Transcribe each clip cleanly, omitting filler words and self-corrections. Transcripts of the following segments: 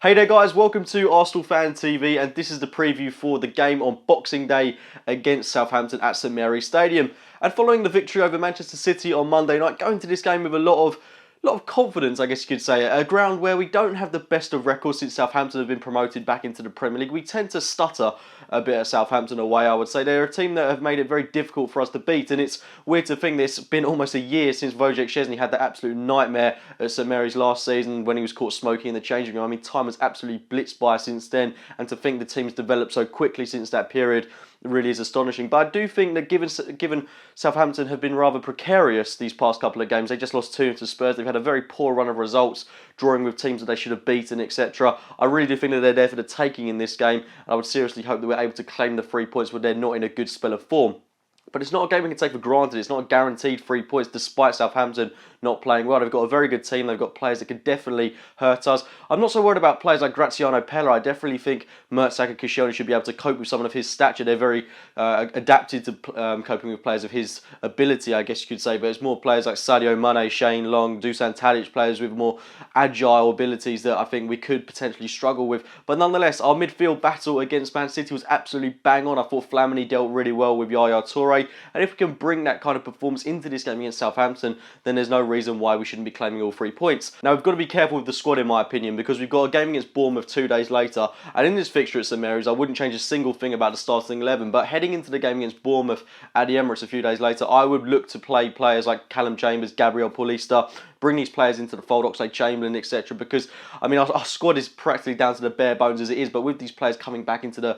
Hey there guys, welcome to Arsenal Fan TV, and this is the preview for the game on Boxing Day against Southampton at St Mary's Stadium. And following the victory over Manchester City on Monday night, going to this game with a lot of confidence, I guess you could say. A ground where we don't have the best of records since Southampton have been promoted back into the Premier League. We tend to stutter a bit at Southampton away, I would say. They're a team that have made it very difficult for us to beat, and it's weird to think that it's been almost a year since Wojciech Szczesny had that absolute nightmare at St Mary's last season when he was caught smoking in the changing room. I mean, time has absolutely blitzed by since then, and to think the team's developed so quickly since that period really is astonishing. But I do think that given Southampton have been rather precarious these past couple of games, they just lost 2 to Spurs. They've had a very poor run of results, drawing with teams that they should have beaten, etc. I really do think that they're there for the taking in this game, and I would seriously hope that we're able to claim the 3 points when they're not in a good spell of form. But it's not a game we can take for granted. It's not a guaranteed 3 points despite Southampton not playing well. They've got a very good team. They've got players that could definitely hurt us. I'm not so worried about players like Graziano Pella. I definitely think Mertesacker Koscielny should be able to cope with someone of his stature. They're very adapted to coping with players of his ability, I guess you could say. But it's more players like Sadio Mane, Shane Long, Dusan Tadic, players with more agile abilities that I think we could potentially struggle with. But nonetheless, our midfield battle against Man City was absolutely bang on. I thought Flamini dealt really well with Yaya Toure. And if we can bring that kind of performance into this game against Southampton, then there's no reason why we shouldn't be claiming all 3 points. Now, we've got to be careful with the squad, in my opinion, because we've got a game against Bournemouth 2 days later. And in this fixture at St Mary's, I wouldn't change a single thing about the starting 11. But heading into the game against Bournemouth at the Emirates a few days later, I would look to play players like Callum Chambers, Gabriel Paulista, bring these players into the fold, Oxlade-Chamberlain, etc. Because I mean, our squad is practically down to the bare bones as it is. But with these players coming back into the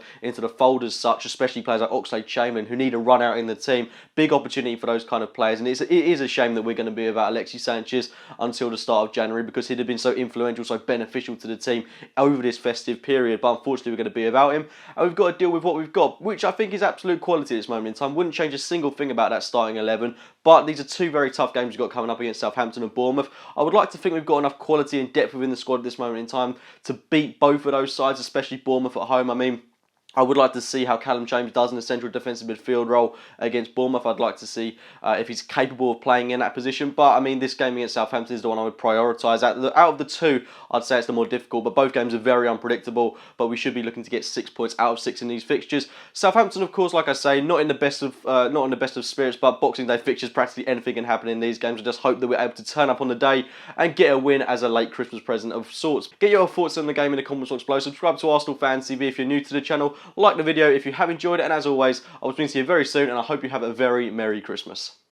fold as such, especially players like Oxlade-Chamberlain who need a run out in the team, big opportunity for those kind of players. And it is a shame that we're going to be without Alexis Sanchez until the start of January, because he'd have been so influential, so beneficial to the team over this festive period. But unfortunately, we're going to be without him, and we've got to deal with what we've got, which I think is absolute quality at this moment in time. Wouldn't change a single thing about that starting 11. But these are 2 very tough games we've got coming up against Southampton and Bournemouth. I would like to think we've got enough quality and depth within the squad at this moment in time to beat both of those sides, especially Bournemouth at home. I mean, I would like to see how Callum Chambers does in a central defensive midfield role against Bournemouth. I'd like to see if he's capable of playing in that position. But, I mean, this game against Southampton is the one I would prioritise. Out of the 2, I'd say it's the more difficult. But both games are very unpredictable. But we should be looking to get 6 points out of 6 in these fixtures. Southampton, of course, like I say, not in the best of spirits. But Boxing Day fixtures, practically anything can happen in these games. I just hope that we're able to turn up on the day and get a win as a late Christmas present of sorts. Get your thoughts on the game in the comments box below. Subscribe to Arsenal Fan TV if you're new to the channel. Like the video if you have enjoyed it, and as always, I will speak to you very soon, and I hope you have a very Merry Christmas.